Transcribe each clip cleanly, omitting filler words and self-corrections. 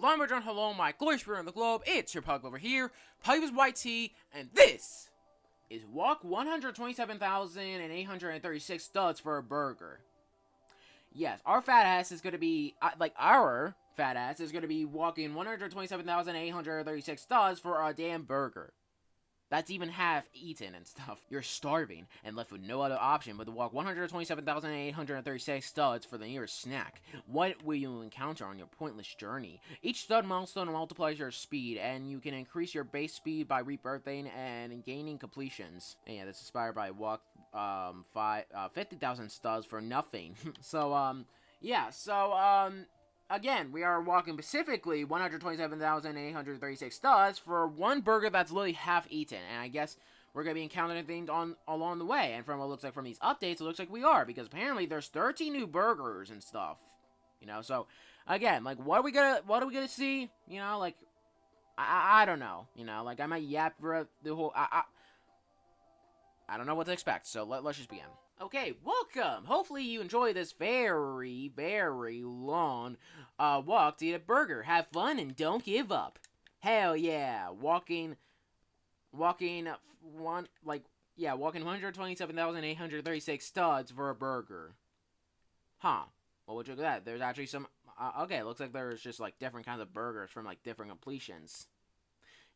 Lumberjack, hello, my glory spirit on the globe. It's your Pug over here, PuggyPugsonYT, and this is walk 127,836 studs for a burger. Yes, our fat ass is gonna be our fat ass is gonna be walking 127,836 studs for a damn burger. That's even half eaten and stuff. You're starving and left with no other option but to walk 127,836 studs for the nearest snack. What will you encounter on your pointless journey? Each stud milestone multiplies your speed, and you can increase your base speed by rebirthing and gaining completions. And yeah, this is inspired by walk 50,000 studs for nothing. Again, we are walking specifically 127,836 studs for one burger that's literally half eaten, and I guess we're going to be encountering things along the way, and from what it looks like from these updates, it looks like we are, because apparently there's 13 new burgers and stuff, you know, so, again, like, what are we gonna see, you know, like, I don't know, you know, like, I might yap for the whole, I don't know what to expect, so let's just begin. Okay, welcome! Hopefully you enjoy this very, very long walk to eat a burger. Have fun and don't give up. Hell yeah! Walking 127,836 studs for a burger. Huh. Well, would you look at that? There's actually some, okay, it looks like there's just, like, different kinds of burgers from, like, different completions.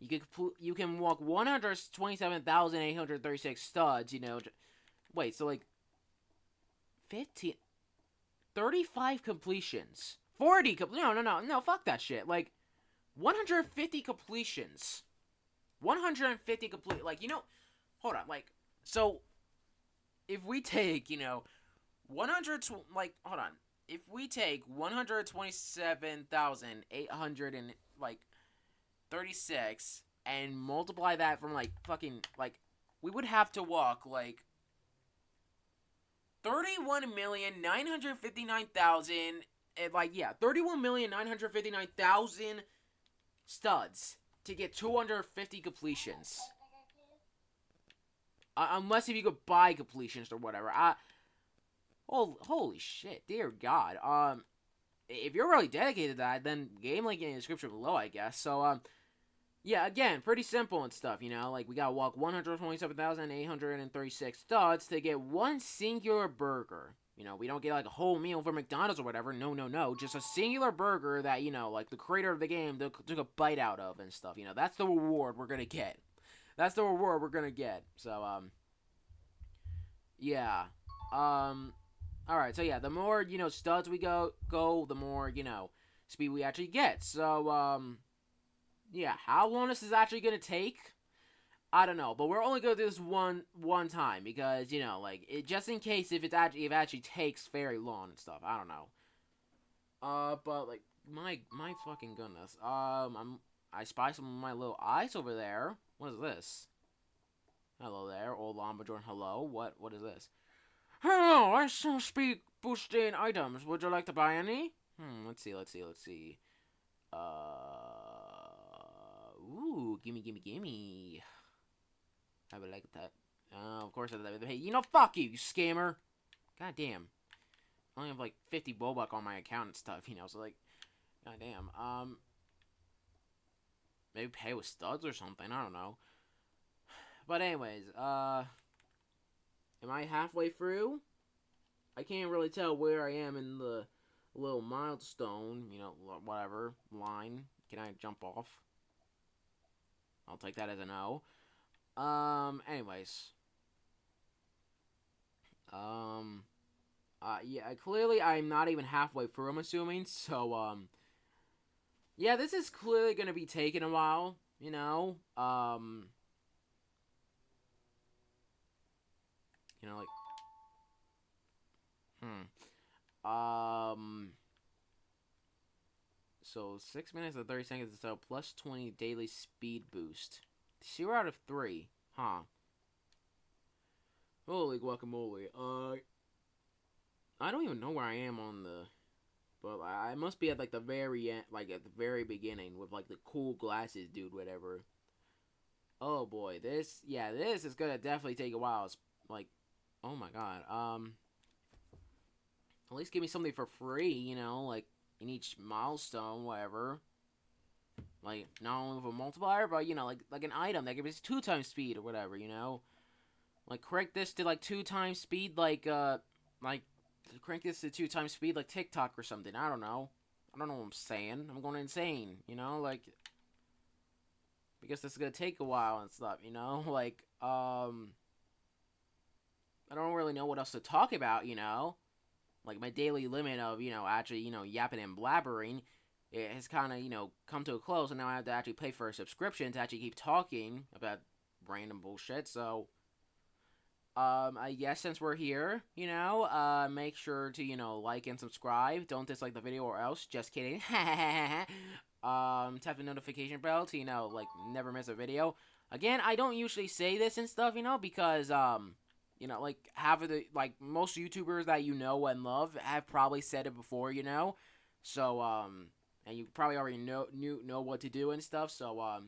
You can walk 127,836 studs, you know. Wait, so, like, 35 completions. 40 no, fuck that shit. Like, 150 completions. 150 complete, like, you know, hold on, like, so, if we take, you know, if we take 127,836 and multiply that from, like, fucking, like, we would have to walk, like, 31,959,000, and, like, yeah, 31,959,000 studs to get 250 completions. Unless if you could buy completions or whatever. Holy shit, dear God. If you're really dedicated to that, then game link in the description below, I guess. So, yeah, again, pretty simple and stuff, you know, like, we gotta walk 127,836 studs to get one singular burger. You know, we don't get, like, a whole meal from McDonald's or whatever, no, just a singular burger that, you know, like, the creator of the game took a bite out of and stuff, you know, that's the reward we're gonna get. That's the reward we're gonna get, so, yeah, alright, so yeah, the more, you know, studs we go, the more, you know, speed we actually get, so, yeah, how long this is actually gonna take, I don't know, but we're only gonna do this one time, because, you know, like, just in case if it actually takes very long and stuff, I don't know. But, like, my fucking goodness, I spy some of my little eyes over there. What is this? Hello there, old Lumberjack, hello, what is this? Hello, I sell speed boosting items, would you like to buy any? Let's see. Ooh, gimme. I would like that. Of course, hey, you know, fuck you scammer. God damn. I only have, like, 50 Bobuck on my account and stuff, you know, so, like, god damn. Maybe pay with studs or something, I don't know. But anyways, am I halfway through? I can't really tell where I am in the little milestone, you know, whatever, line. Can I jump off? I'll take that as a no. Anyways. Yeah, clearly I'm not even halfway through, I'm assuming, so, yeah, this is clearly gonna be taking a while, you know, you know, like, so 6 minutes and 30 seconds, so plus 20 daily speed boost. 0 out of 3, huh? Holy guacamole. I don't even know where I am on the, but I must be at, like, the very end, like, at the very beginning with, like, the cool glasses dude, whatever. Oh boy, this is gonna definitely take a while. It's like, oh my god, at least give me something for free, you know, like, in each milestone, whatever. Like, not only with a multiplier, but, you know, like an item that gives 2 times speed or whatever, you know? Like, crank this to, like, 2 times speed, like, crank this to 2 times speed, like TikTok or something. I don't know. I don't know what I'm saying. I'm going insane, you know? Like, because this is gonna take a while and stuff, you know? Like, I don't really know what else to talk about, you know? Like, my daily limit of, you know, actually, you know, yapping and blabbering, it has kind of, you know, come to a close, and now I have to actually pay for a subscription to actually keep talking about random bullshit, so, I guess since we're here, you know, make sure to, you know, like and subscribe, don't dislike the video or else, just kidding, tap the notification bell to, you know, like, never miss a video. Again, I don't usually say this and stuff, you know, because, you know, like, half of the, like, most YouTubers that you know and love have probably said it before, you know, so, and you probably already know what to do and stuff, so,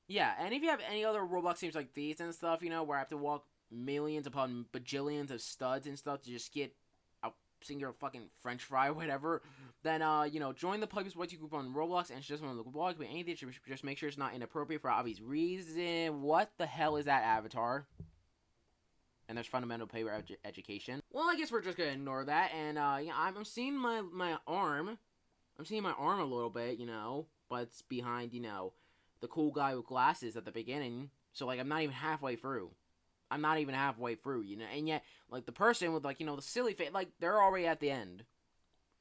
yeah, and if you have any other Roblox games like these and stuff, you know, where I have to walk millions upon bajillions of studs and stuff to just get a singular fucking french fry or whatever, then, you know, join the PuggyPugsonYT group on Roblox, and it's just one of the blogs, but anything, just make sure it's not inappropriate for obvious reason. What the hell is that avatar? And there's fundamental paper education. Well, I guess we're just gonna ignore that, and, yeah, I'm seeing my arm. I'm seeing my arm a little bit, you know, but it's behind, you know, the cool guy with glasses at the beginning, so, like, I'm not even halfway through. I'm not even halfway through, you know, and yet, like, the person with, like, you know, the silly face, like, they're already at the end.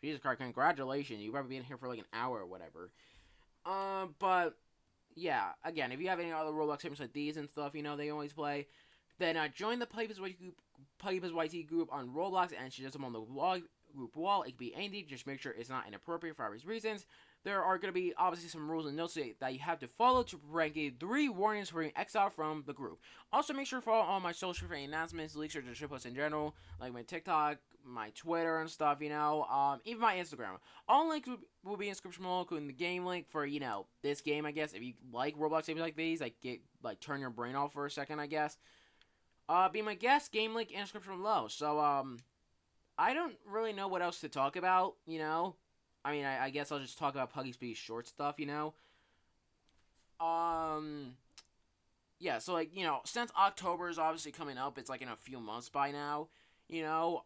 Jesus Christ, congratulations, you've probably been here for, like, an hour or whatever. But, yeah, again, if you have any other Roblox games like these and stuff, you know, they always play, then, join the PuggyPugsonYT group on Roblox, and suggest them on the group wall. It could be anything, just make sure it's not inappropriate for obvious reasons. There are going to be, obviously, some rules and notes that you have to follow to prevent 3 warnings for being exiled from the group. Also, make sure to follow all my social for any announcements, leaks, or just shit posts in general, like my TikTok, my Twitter, and stuff, you know, even my Instagram. All links will be in the description below, including the game link for, you know, this game, I guess. If you like Roblox games like these, like, turn your brain off for a second, I guess. Be my guest, game link in the description below. So, I don't really know what else to talk about, you know? I mean, I guess I'll just talk about Puggy's short stuff, you know? Yeah, so, like, you know, since October is obviously coming up, it's, like, in a few months by now, you know?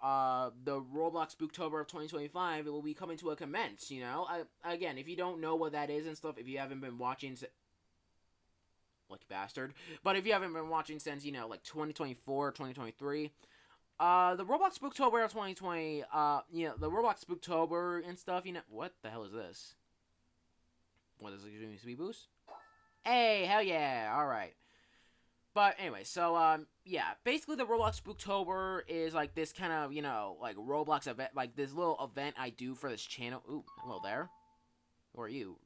The Roblox Spooktober of 2025, it will be coming to a commence, you know? Again, if you don't know what that is and stuff, if you haven't been watching... Lucky bastard. But if you haven't been watching since, you know, like, 2024 or 2023... the Roblox Spooktober of 2020, you know, the Roblox Spooktober and stuff, you know, what the hell is this? What is it giving me speed boost? Hey, hell yeah, alright. But anyway, so, yeah, basically the Roblox Spooktober is, like, this kind of, you know, like, Roblox event, like, this little event I do for this channel. Ooh, hello there. Who are you?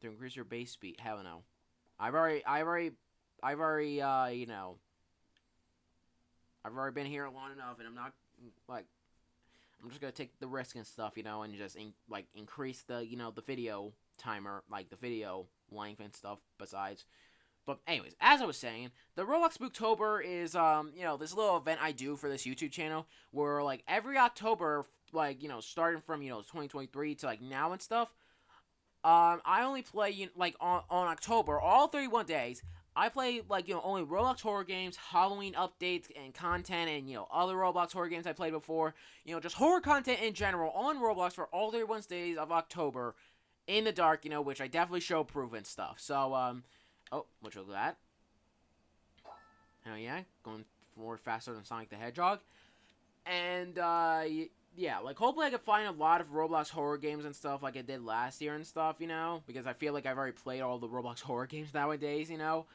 To increase your base speed, hell no. I've already, you know, I've already been here long enough, and I'm not, like, I'm just gonna take the risk and stuff, you know, and just, like, increase the, you know, the video timer, like, the video length and stuff besides. But anyways, as I was saying, the Roblox Spooktober is, you know, this little event I do for this YouTube channel, where, like, every October, like, you know, starting from, you know, 2023 to, like, now and stuff, I only play, you know, like, on October, all 31 days, I play, like, you know, only Roblox horror games, Halloween updates and content, and, you know, other Roblox horror games I played before, you know, just horror content in general on Roblox for all 31 days of October, in the dark, you know, which I definitely show proof and stuff, so, oh, which was that, hell yeah, going more faster than Sonic the Hedgehog, and, yeah, like, hopefully I can find a lot of Roblox horror games and stuff like I did last year and stuff, you know? Because I feel like I've already played all the Roblox horror games nowadays, you know?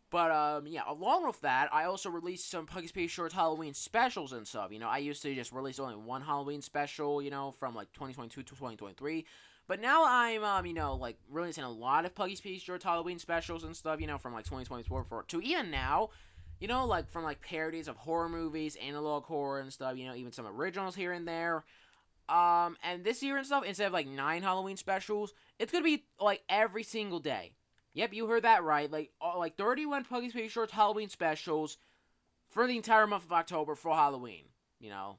But, yeah, along with that, I also released some Puggy Shorts Halloween specials and stuff, you know? I used to just release only one Halloween special, you know, from, like, 2022 to 2023. But now I'm, you know, like, releasing a lot of Puggy Shorts Halloween specials and stuff, you know, from, like, 2024 to even now. You know, like, from, like, parodies of horror movies, analog horror and stuff, you know, even some originals here and there. And this year and stuff, instead of, like, 9 Halloween specials, it's gonna be, like, every single day. Yep, you heard that right. Like 31 Puggy Shorts Halloween specials for the entire month of October for Halloween. You know,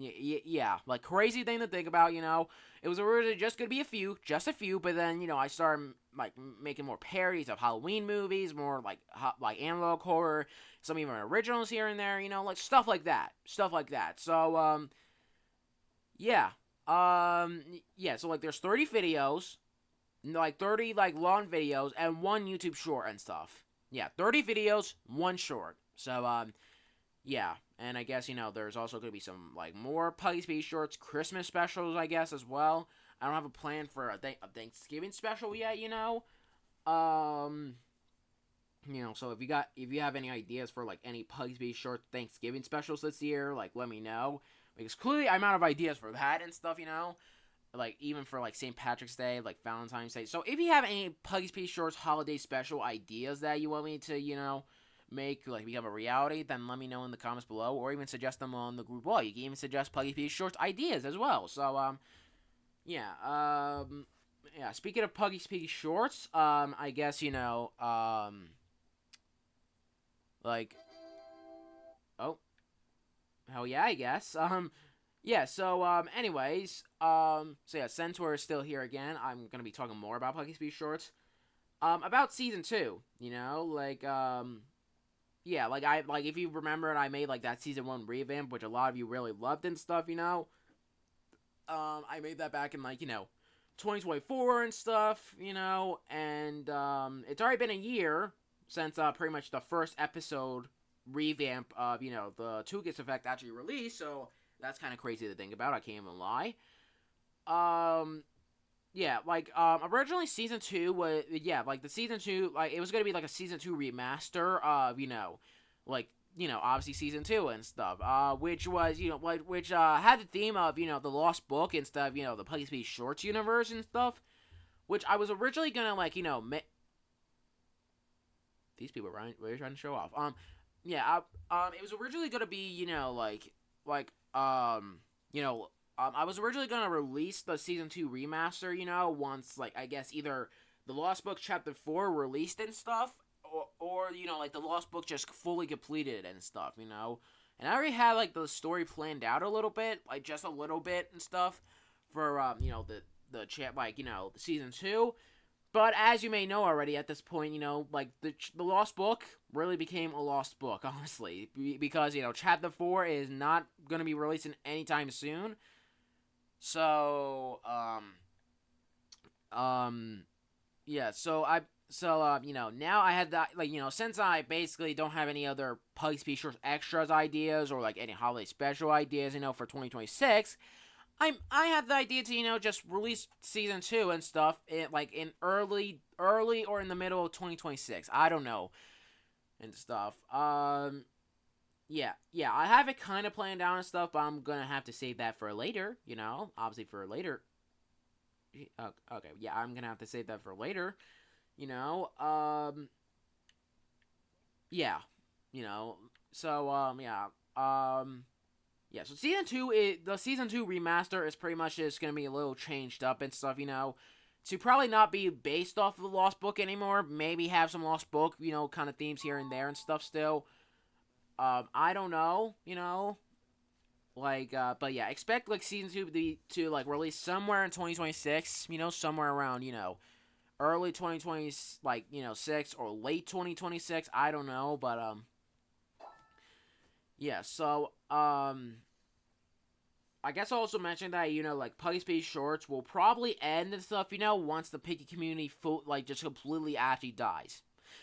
Yeah, like crazy thing to think about, It was originally just gonna be just a few, but then I started like making more parodies of Halloween movies, more like analog horror, some even originals here and there, like stuff like that, So yeah, yeah. So like there's 30 videos, like 30 like long videos, and one YouTube short and stuff. Yeah, 30 videos, one short. So yeah, and I guess there's also gonna be some like more Puggy Speed shorts, Christmas specials, I guess as well. I don't have a plan for a Thanksgiving special yet, Um, so if you have any ideas for like any Puggy Speed short Thanksgiving specials this year, like let me know because clearly I'm out of ideas for that and stuff, Like even for like St. Patrick's Day, like Valentine's Day. So if you have any Puggy Speed shorts holiday special ideas that you want me to, make like become a reality, then let me know in the comments below, or even suggest them on the group wall. You can even suggest Puggy Speed shorts ideas as well. So yeah, yeah. Speaking of Puggy Speed shorts, I guess like, oh, hell yeah, I guess, yeah. So anyways, so yeah, since we're still here again, I'm gonna be talking more about Puggy Speed shorts, about season 2. Yeah, like if you remember, I made like that season 1 revamp, which a lot of you really loved and stuff. I made that back in 2024 and stuff. And it's already been a year since pretty much the first episode revamp of the Two Gets effect actually released. So that's kind of crazy to think about. I can't even lie. Yeah, originally season 2 was, like the season 2, like it was gonna be like a season 2 remaster of obviously season 2 and stuff, which was which had the theme of the Lost Book and stuff, the Puggy Speed Shorts universe and stuff, which I was originally gonna these people are really trying to show off. Yeah, it was originally gonna be I was originally gonna release the season 2 remaster, once I guess either the Lost Book Chapter 4 released and stuff, or like the Lost Book just fully completed and stuff, And I already had like the story planned out a little bit, like just a little bit and stuff for the chat the season 2. But as you may know already at this point, like the Lost Book really became a lost book, honestly, because Chapter 4 is not gonna be releasing anytime soon. So, yeah, now I had that, since I basically don't have any other Puggy Speed Shorts extras ideas or, any holiday special ideas, for 2026, I have the idea to, just release season 2 and stuff, in early or in the middle of 2026, I don't know, and stuff, yeah, I have it kind of planned out and stuff, but I'm gonna have to save that for later, obviously for later. Okay, yeah, I'm gonna have to save that for later, yeah, so, yeah, so the season 2 remaster is pretty much just gonna be a little changed up and stuff, to probably not be based off of the Lost Book anymore, maybe have some Lost Book, kind of themes here and there and stuff still. I don't know, but yeah, expect season 2 to release somewhere in 2026, somewhere around early 2020, 6 or late 2026. I don't know, but yeah. So I guess I also mentioned that Puggy Speed Shorts will probably end and stuff, once the Piggy community just completely actually dies.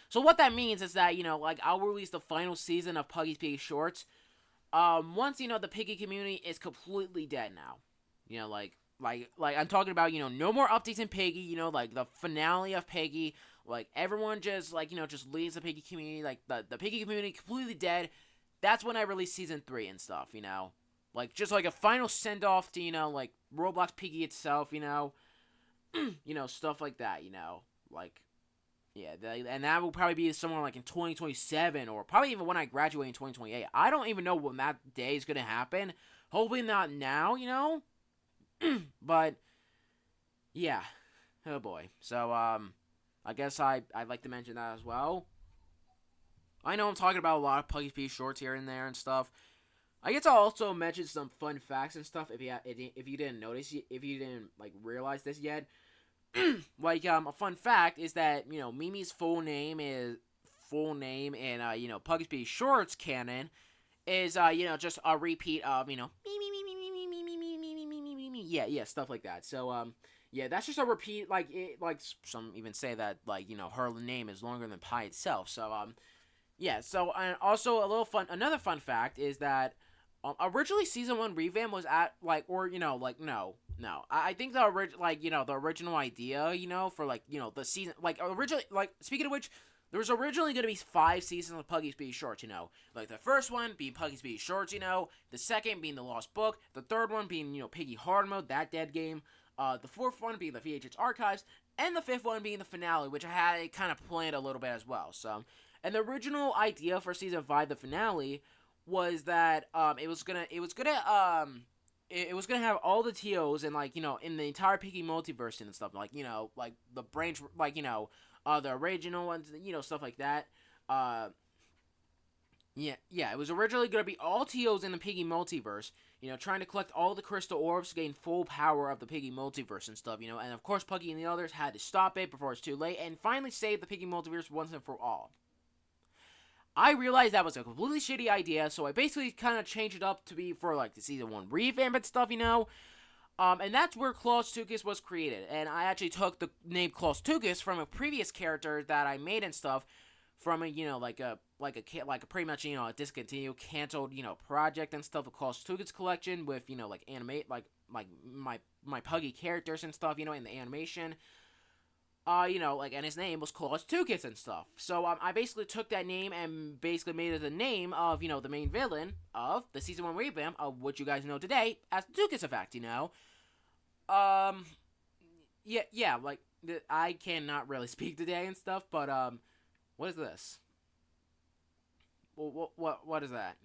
So what that means is that, I'll release the final season of Puggy Speed Shorts, once, the Piggy community is completely dead now. I'm talking about, no more updates in Piggy, the finale of Piggy, everyone just, just leaves the Piggy community, the Piggy community completely dead. That's when I release season 3 and stuff, just a final send-off to, Roblox Piggy itself, stuff like that, yeah, and that will probably be somewhere in 2027, or probably even when I graduate in 2028. I don't even know when that day is going to happen. Hopefully not now, but, yeah. Oh boy. So, I guess I'd like to mention that as well. I know I'm talking about a lot of Puggy Speed Shorts here and there and stuff, I guess I'll also mention some fun facts and stuff if you didn't notice, if you didn't like realize this yet. Like a fun fact is that Mimi's full name in Puggy Shorts canon is just a repeat of me me me me me me me me me me me me me me, yeah, stuff like that. So yeah, that's just a repeat. Like some even say that her name is longer than pi itself. So yeah. So and also another fun fact is that originally season 1 revamp was at I think the the original idea for the season originally speaking of which, there was originally going to be 5 seasons of Puggy Speedy Shorts, like the first one being Puggy Speedy Shorts, the second being The Lost Book, the third one being, Piggy Hard Mode, that dead game, the fourth one being the VHS Archives, and the fifth one being the finale, which I had kind of planned a little bit as well. So, and the original idea for season 5, the finale, was that it was gonna have all the TOs and in the entire Piggy multiverse and stuff, like the branch, the original ones, stuff like that. Yeah, it was originally going to be all TOs in the Piggy multiverse, trying to collect all the crystal orbs to gain full power of the Piggy multiverse and stuff, and of course Puggy and the others had to stop it before it's too late, and finally save the Piggy multiverse once and for all. I realized that was a completely shitty idea, so I basically kind of changed it up to be for the season 1 revamp and stuff, and that's where Klaus Tukis was created. And I actually took the name Klaus Tukis from a previous character that I made and stuff from a pretty much a discontinued, canceled project and stuff, a Klaus Tukis collection with animate my Puggy characters and stuff in the animation. And his name was Klaus Tukis and stuff. So I basically took that name and basically made it the name of the main villain of the season 1 revamp of what you guys know today as the Tukis effect. Yeah. I cannot really speak today and stuff, but what is this? What is that?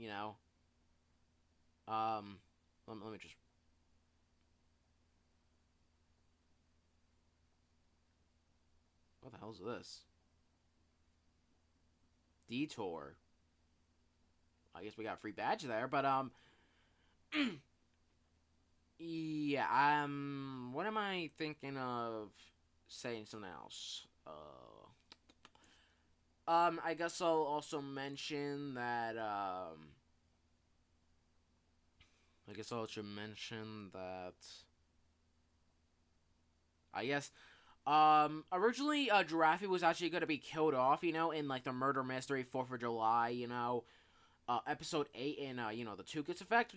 Let me just. What the hell is this? Detour. I guess we got a free badge there, but yeah, what am I thinking of saying something else? I guess I'll also mention that, I guess, originally, Giraffe was actually gonna be killed off, in, the Murder Mystery 4th of July, episode 8 in, the Tukis effect,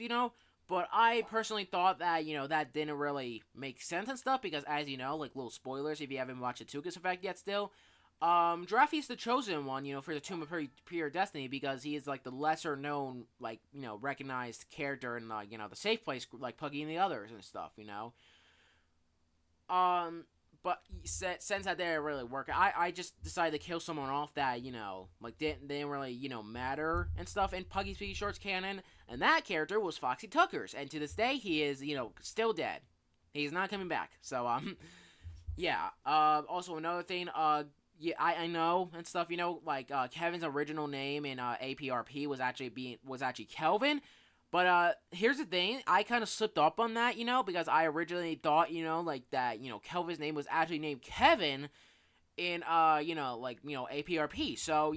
but I personally thought that, that didn't really make sense and stuff, because as little spoilers if you haven't watched the Tukis effect yet still, Giraffe's the chosen one, for the Tomb of Pure Destiny, because he is, the lesser known, recognized character in, the safe place, like Puggy and the others and stuff, But since that didn't really work, I just decided to kill someone off that, didn't really, matter and stuff in Puggy Speedy Shorts canon, and that character was Foxy Tuckers, and to this day, he is, still dead. He's not coming back, so, yeah, also another thing, yeah, I know and stuff, Kevin's original name in, APRP was actually Kelvin. But, here's the thing, I kind of slipped up on that, because I originally thought, that, Kelvin's name was actually named Kevin in, APRP. So,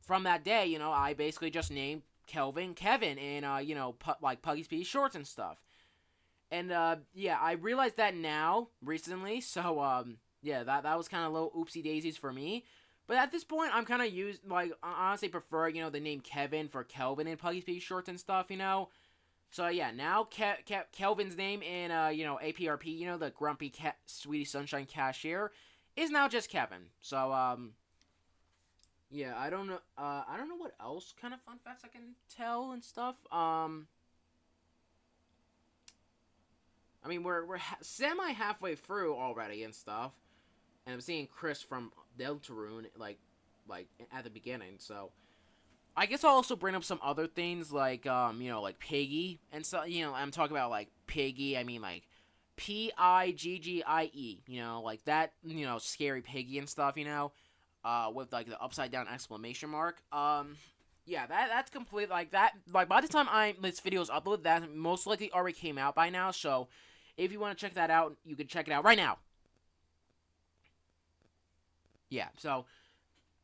from that day, I basically just named Kelvin Kevin in, Puggy Speedy Shorts and stuff. And, yeah, I realized that now, recently, so, yeah, that was kind of little oopsie daisies for me. But at this point, I'm kind of I honestly prefer, the name Kevin for Kelvin in Puggy Speedy Shorts and stuff, So, yeah, now Kelvin's name in, APRP, the grumpy Sweetie Sunshine cashier, is now just Kevin. So, yeah, I don't know what else kind of fun facts I can tell and stuff. I mean, we're semi halfway through already and stuff. And I'm seeing Chris from Deltarune, like at the beginning, so I guess I'll also bring up some other things, like Piggy, and so, I'm talking about, Piggy, I mean, Piggie, like that, scary Piggy and stuff, with, the upside down exclamation mark, Yeah, that's complete. Like that. Like by the time this video is uploaded, that most likely already came out by now. So, if you want to check that out, you can check it out right now. Yeah. So,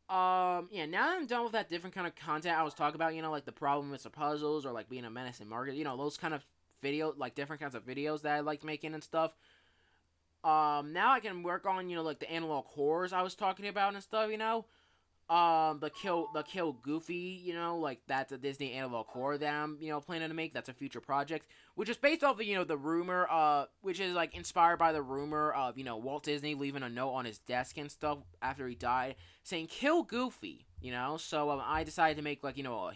yeah. Now that I'm done with that different kind of content I was talking about, like the problem with the puzzles or like being a menace in market, those kind of like different kinds of videos that I like making and stuff. Now I can work on like the analog horrors I was talking about and stuff. The kill Goofy, like that's a Disney analog horror that I'm, planning to make. That's a future project, which is based off of, the rumor, which is like inspired by the rumor of, Walt Disney leaving a note on his desk and stuff after he died saying kill Goofy, so I decided to make like, a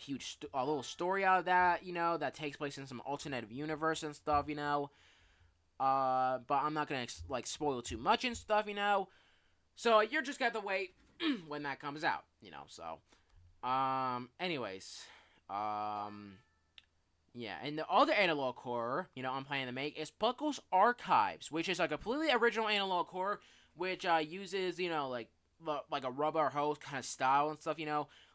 little story out of that, that takes place in some alternative universe and stuff. But I'm not gonna like spoil too much and stuff. So you're just gonna have to wait when that comes out, so, anyways, yeah, and the other analog horror, I'm planning to make is Buckle's Archives, which is a completely original analog horror, which, uses, like a rubber hose kind of style and stuff,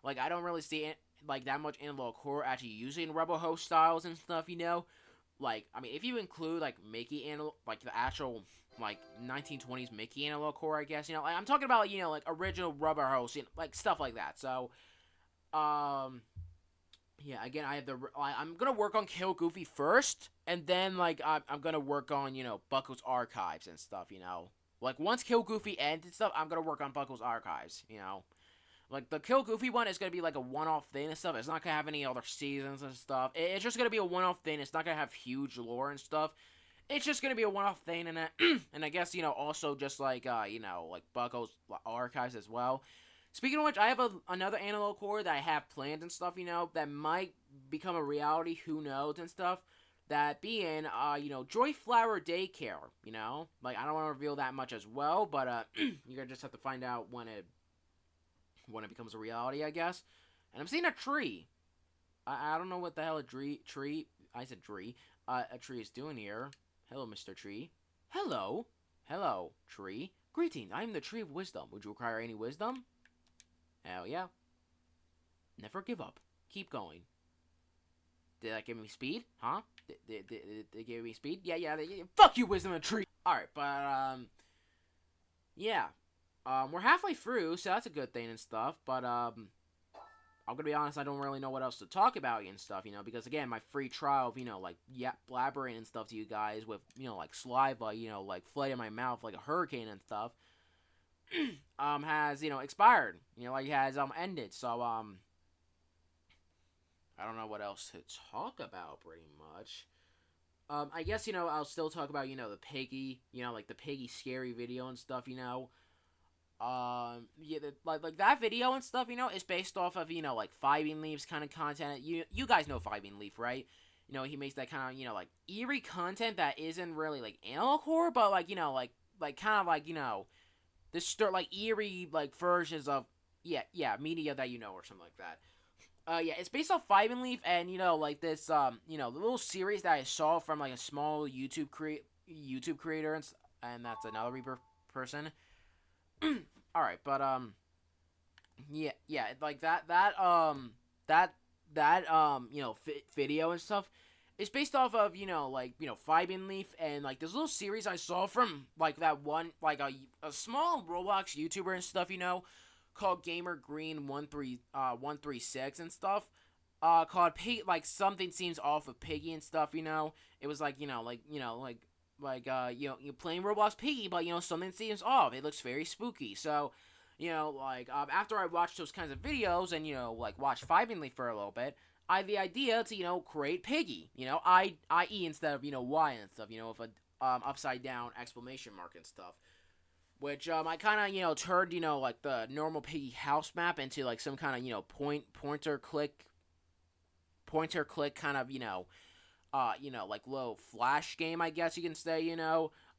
like, I don't really see like, that much analog horror actually using rubber hose styles and stuff. Like, I mean, if you include, like, Mickey analog, like, the actual, like, 1920s Mickey analog horror, I guess, like, I'm talking about, like, original rubber hose, like, stuff like that, so, yeah, again, I'm gonna work on Kill Goofy first, and then, like, I'm gonna work on, Buckle's Archives and stuff, like, once Kill Goofy ends and stuff, I'm gonna work on Buckle's Archives. Like, the Kill Goofy one is going to be, like, a one-off thing and stuff. It's not going to have any other seasons and stuff. It's just going to be a one-off thing. It's not going to have huge lore and stuff. It's just going to be a one-off thing. And, and I guess, also just, like, like, Buckle's Archives as well. Speaking of which, I have another analog horror that I have planned and stuff, that might become a reality. Who knows and stuff. That being, Joy Flower Daycare, Like, I don't want to reveal that much as well. But, you're going to just have to find out when it becomes a reality, I guess. And I'm seeing a tree. I don't know what the hell a tree, I said tree, a tree is doing here. Hello, Mr. Tree. Hello. Hello, tree. Greetings, I am the Tree of Wisdom. Would you require any wisdom? Hell yeah. Never give up. Keep going. Did that give me speed? Huh? Did they give me speed? Yeah. Fuck you, Wisdom and Tree! Alright, but, yeah. We're halfway through, so that's a good thing and stuff, but, I'm gonna be honest, I don't really know what else to talk about and stuff, because, again, my free trial of, like, blabbering and stuff to you guys with, like, saliva, like, flooding in my mouth like a hurricane and stuff, has, expired, like, has, ended, so, I don't know what else to talk about, pretty much. I guess, I'll still talk about, the Piggy, like, the Piggy scary video and stuff. Yeah, like that video and stuff, is based off of, like, Five Bean Leaf's kind of content. You guys know Five Bean Leaf, right? He makes that kind of, like, eerie content that isn't really, like, analog horror, but, like, like, kind of, like, this, like, eerie, like, versions of, yeah, media that or something like that. Yeah, it's based off Five and Leaf, and, like, this, the little series that I saw from, like, a small YouTube creator, and that's another Reaper person. Alright, but, yeah, like, video and stuff, it's based off of, like, Five and Leaf, and, like, this little series I saw from, like, that one, like, a small Roblox YouTuber and stuff, called Gamer Green 136 and stuff, called like, Something Seems Off with Piggy and stuff, it was like, you're playing Roblox Piggy, but, something seems off. It looks very spooky. So, like, after I watched those kinds of videos and, like, watched Five and Leaf for a little bit, I had the idea to, create Piggy. I-E instead of, Y and stuff, with a, upside down exclamation mark and stuff. Which, I kind of, turned, like, the normal Piggy house map into, like, some kind of, pointer click kind of, like, low flash game, I guess you can say,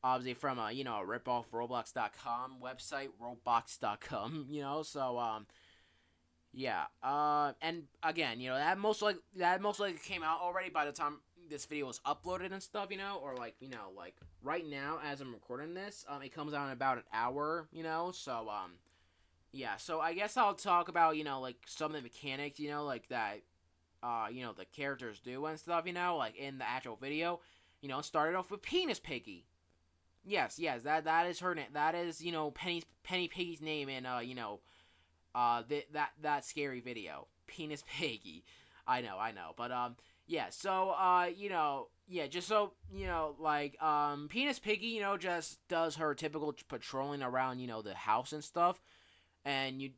obviously from a, a rip-off Roblox.com website, Roblox.com, so, yeah, and again, that most likely came out already by the time this video was uploaded and stuff, or, like, like, right now, as I'm recording this, it comes out in about an hour, so, yeah, so I guess I'll talk about, like, some of the mechanics, like, that, the characters do and stuff, like, in the actual video. Started off with Penis Piggy. Yes, that is her name. That is, Penny Piggy's name in, that scary video. Penis Piggy. I know. But, yeah, so, yeah, just so, like, Penis Piggy, just does her typical patrolling around, the house and stuff. And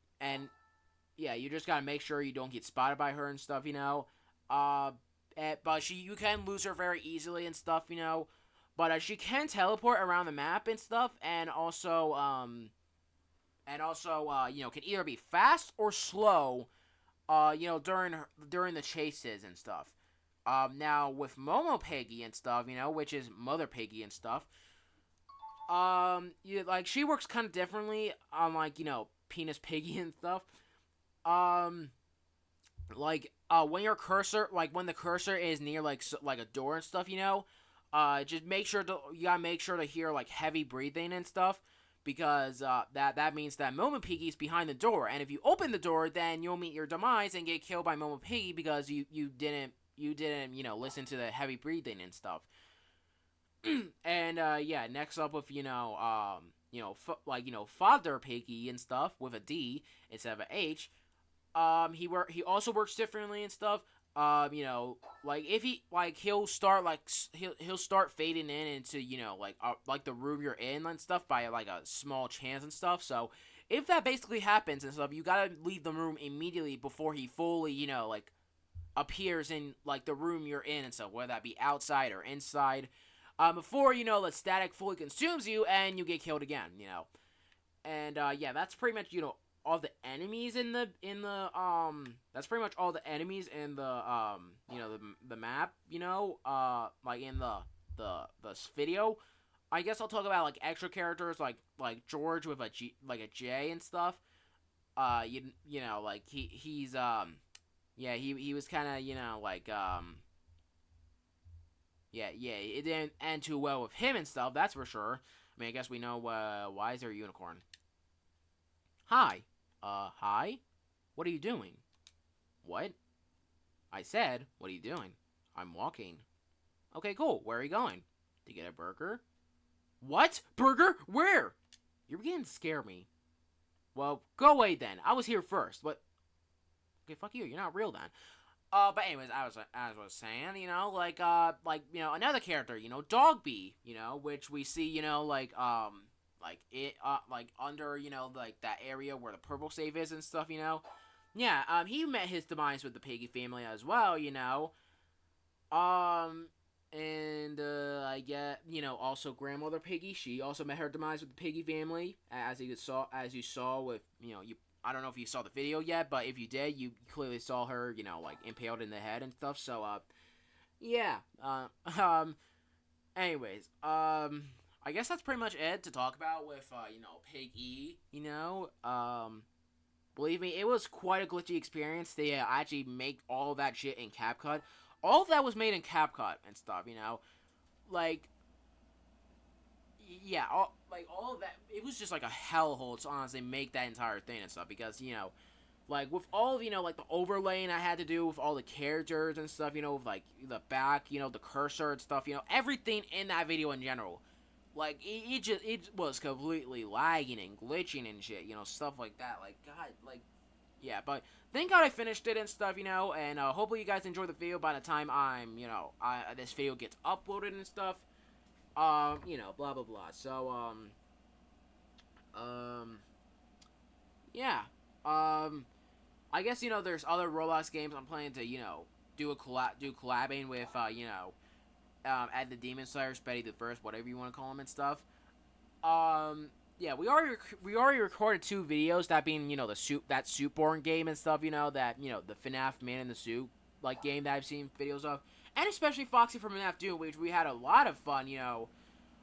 yeah, you just gotta make sure you don't get spotted by her and stuff, Uh, but you can lose her very easily and stuff, But she can teleport around the map and stuff, and also, can either be fast or slow, during the chases and stuff. Now with Momo Piggy and stuff, which is Mother Piggy and stuff, like, she works kind of differently on, like, Penis Piggy and stuff. Um, when your cursor, like, when the cursor is near, like, like a door and stuff, just you gotta make sure to hear, like, heavy breathing and stuff, because, that means that Momo Piggy's behind the door, and if you open the door, then you'll meet your demise and get killed by Momo Piggy because you didn't, listen to the heavy breathing and stuff. And, yeah, next up with, Father Piggy and stuff, with a D instead of a H. He also works differently and stuff. Like, if he'll start, like, he'll start fading in into, like the room you're in and stuff by, like, a small chance and stuff. So if that basically happens and stuff, you gotta leave the room immediately before he fully, like, appears in, like, the room you're in and stuff, whether that be outside or inside. Before, the static fully consumes you and you get killed again, And, yeah, that's pretty much, all the enemies that's pretty much all the enemies in the, the map, like, in the video. I guess I'll talk about, like, extra characters, like George with a G, like, a J and stuff. Like, he's, yeah, he was kind of, like, yeah, it didn't end too well with him and stuff, that's for sure. I mean, I guess we know, why is there a unicorn? Hi. Hi? What are you doing? What? I said, what are you doing? I'm walking. Okay, cool. Where are you going? To get a burger? What? Burger? Where? You're beginning to scare me. Well, go away then. I was here first, but... Okay, fuck you. You're not real then. But anyways, as I was saying, another character, Dogby, which we see, like under, like, that area where the purple safe is and stuff, Yeah, he met his demise with the Piggy family as well, And, I get, also Grandmother Piggy, she also met her demise with the Piggy family, as you saw with, I don't know if you saw the video yet, but if you did, you clearly saw her, like, impaled in the head and stuff, so, yeah, anyways, I guess that's pretty much it to talk about with, Piggy, believe me, it was quite a glitchy experience to actually make all that shit in CapCut. All of that was made in CapCut and stuff, like, yeah, all of that, it was just like a hellhole to honestly make that entire thing and stuff, because, like, with all of, like, the overlaying I had to do with all the characters and stuff, with, like, the back, the cursor and stuff, everything in that video in general, like, it was completely lagging and glitching and shit, stuff like that, like, God, like, yeah, but thank God I finished it and stuff, and, hopefully you guys enjoy the video by the time this video gets uploaded and stuff. Blah, blah, blah. So, yeah. I guess, there's other Roblox games I'm planning to, do collabing with, at the Demon Slayers, Betty the First, whatever you want to call them and stuff. Yeah, we already recorded 2 videos, that being, that Suitborn game and stuff, that, the FNAF Man in the Suit, like, game that I've seen videos of. And especially Foxy from FNAF Doom, which we had a lot of fun,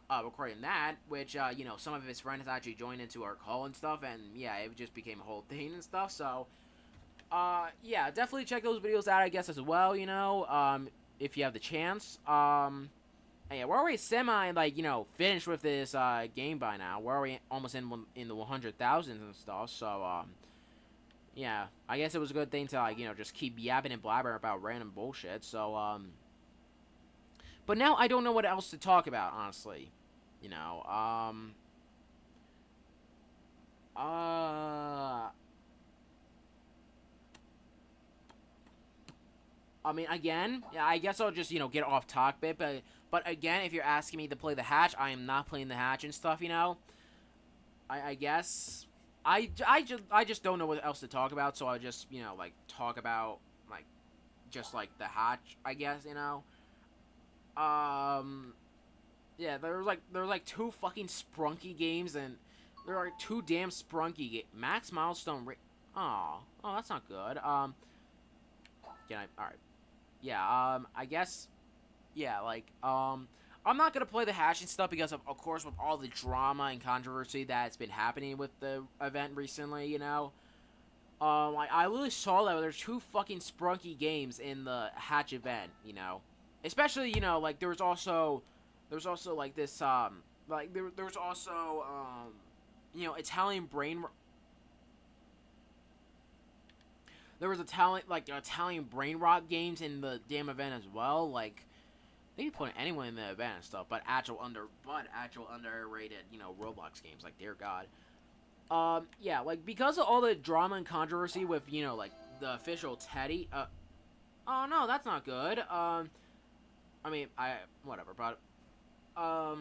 recording that, which, some of his friends actually joined into our call and stuff, and, yeah, it just became a whole thing and stuff, so, yeah, definitely check those videos out, I guess, as well, if you have the chance, yeah, we're already semi, like, finished with this game by now. We're already almost in the 100,000s and stuff, so, yeah, I guess it was a good thing to, like, just keep yapping and blabbering about random bullshit, so, but now I don't know what else to talk about, honestly. You know, I mean, again, yeah, I guess I'll just, get off topic, but again, if you're asking me to play the hatch, I am not playing the hatch and stuff, I guess, I just don't know what else to talk about, so I'll just, like, talk about, like, just, like, the hatch, I guess, yeah, there was like 2 fucking sprunky games, and there are 2 damn sprunky max milestone oh, that's not good, alright, yeah, I guess, yeah, like, I'm not gonna play the hashing stuff because of course, with all the drama and controversy that's been happening with the event recently, like, I literally saw that there's 2 fucking sprunky games in the hatch event, especially, like, there was also, like, this, like, there was also, Italian brain, there was Italian brain rot games in the damn event as well, like, they be putting anyone in the event and stuff, but actual underrated, Roblox games, like, dear God. Yeah, like, because of all the drama and controversy with, like, the official Teddy, oh, no, that's not good, I mean, whatever, but, all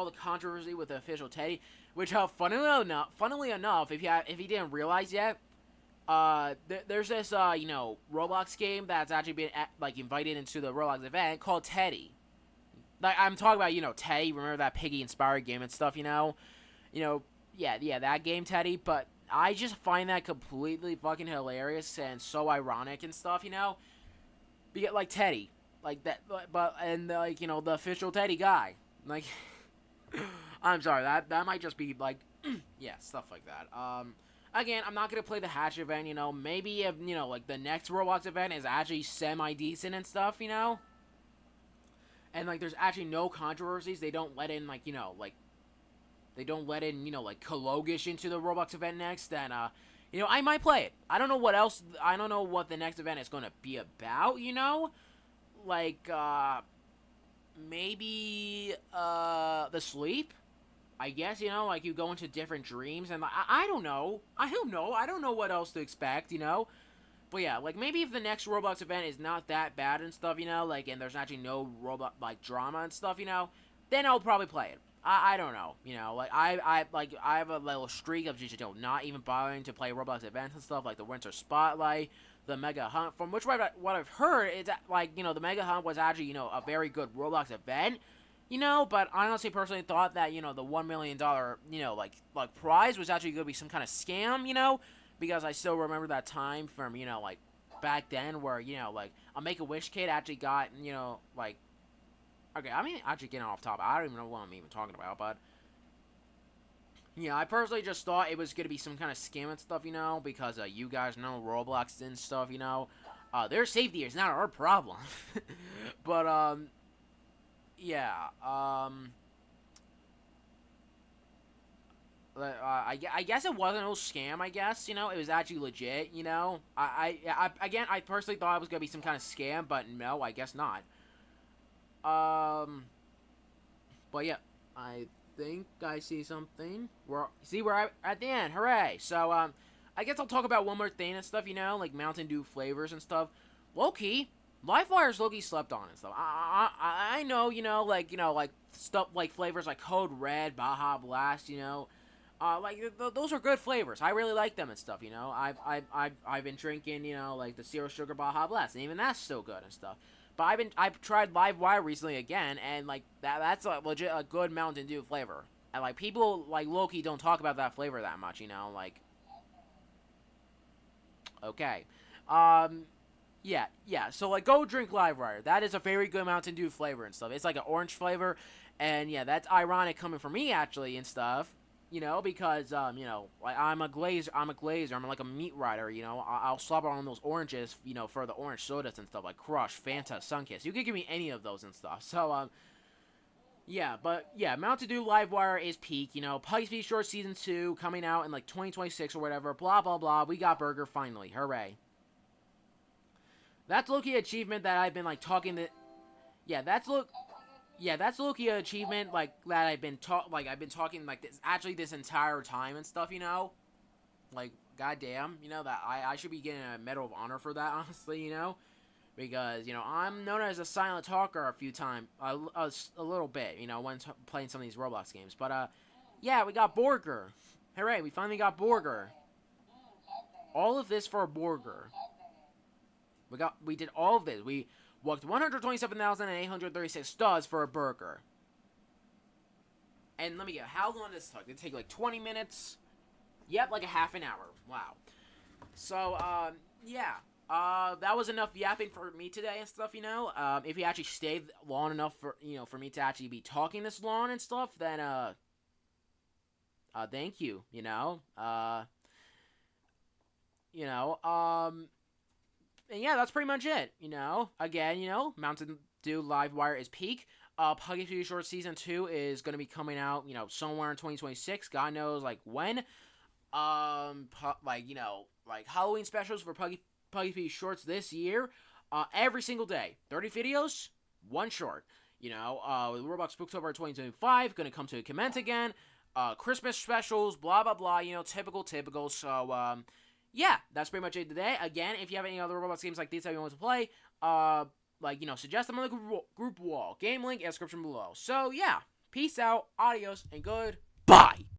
the controversy with the official Teddy, which, funnily enough, if you didn't realize yet, there's this, Roblox game that's actually been, like, invited into the Roblox event called Teddy. Like, I'm talking about, Teddy, remember that Piggy-inspired game and stuff, yeah, that game, Teddy, but I just find that completely fucking hilarious and so ironic and stuff, because, like, Teddy, like, that, but, and, like, the official Teddy guy, like, I'm sorry, that might just be, like, yeah, stuff like that, again, I'm not gonna play the hatch event, maybe if, like, the next Roblox event is actually semi-decent and stuff, and, like, there's actually no controversies, they don't let in, like, like, they don't let in, like, Kalogish into the Roblox event next, then, I might play it. I don't know what else, I don't know what the next event is gonna be about, like, maybe, the sleep? I guess, like, you go into different dreams, and, like, I don't know. I don't know what else to expect, But, yeah, like, maybe if the next Roblox event is not that bad and stuff, like, and there's actually no Roblox, like, drama and stuff, then I'll probably play it. I don't know, like, I have a little streak of just, not even bothering to play Roblox events and stuff, like the Winter Spotlight, the Mega Hunt, from which what I've heard is that, like, the Mega Hunt was actually, a very good Roblox event, but I honestly personally thought that, the $1 million, like, prize was actually going to be some kind of scam, because I still remember that time from, like, back then where, like, a Make-A-Wish kid actually got, like, okay, I mean, actually getting off topic, I don't even know what I'm even talking about, but, yeah, I personally just thought it was going to be some kind of scam and stuff, because, you guys know Roblox and stuff, their safety is not our problem, but, yeah, I guess it wasn't a scam, I guess, it was actually legit, again, I personally thought it was going to be some kind of scam, but no, I guess not, but yeah, I think I see something, we're at the end, hooray, so, I guess I'll talk about one more thing and stuff, like Mountain Dew flavors and stuff, low-key, LiveWire's low-key slept on and stuff. I know, like stuff like flavors like Code Red, Baja Blast, like those are good flavors. I really like them and stuff. I've been drinking, like the Zero Sugar Baja Blast, and even that's still good and stuff. But I've tried LiveWire recently again, and like that's a legit a good Mountain Dew flavor. And like people like low-key don't talk about that flavor that much, like. Okay. Yeah, so, like, go drink LiveWire. That is a very good Mountain Dew flavor and stuff. It's, like, an orange flavor, and, yeah, that's ironic coming from me, actually, and stuff. You know, because you know, like I'm a glazer. I'm like a meat rider. You know, I'll slobber on those oranges. You know, for the orange sodas and stuff like Crush, Fanta, Sunkist. You could give me any of those and stuff. So yeah, but yeah, Mountain Dew Livewire is peak. You know, Puggy Speed Short Season 2 coming out in like 2026 or whatever. Blah blah blah. We got Borgor finally. Hooray! That's Loki achievement that I've been like talking to. Yeah, that's Loki achievement like that I've been talking like this entire time and stuff. You know, like goddamn, you know that I should be getting a Medal of Honor for that. Honestly, you know. Because, you know, I'm known as a silent talker a few times, a little bit, you know, when playing some of these Roblox games. But, yeah, we got Borgor. Hooray, we finally got Borgor. All of this for Borgor. We did all of this. We walked 127,836 studs for a burger. And let me get, how long did this take? Did it take like 20 minutes? Yep, like a half an hour. Wow. So, yeah. That was enough yapping for me today and stuff, you know. If you actually stayed long enough for, you know, for me to actually be talking this long and stuff, then, thank you, you know. You know, and yeah, that's pretty much it, you know. Again, you know, Mountain Dew Livewire is peak. Puggy Speed Short Season 2 is going to be coming out, you know, somewhere in 2026. God knows, like, when. Like, you know, like, Halloween specials for Puggy Speed Shorts this year. Every single day. 30 videos, one short. You know, with Roblox Spooktober 2025, going to come to a comment again. Christmas specials, blah, blah, blah, you know, typical. So, yeah, that's pretty much it today. Again, if you have any other Roblox games like these that you want to play, like, you know, suggest them on the group wall. Game link in the description below. So, yeah, peace out, adios, and goodbye.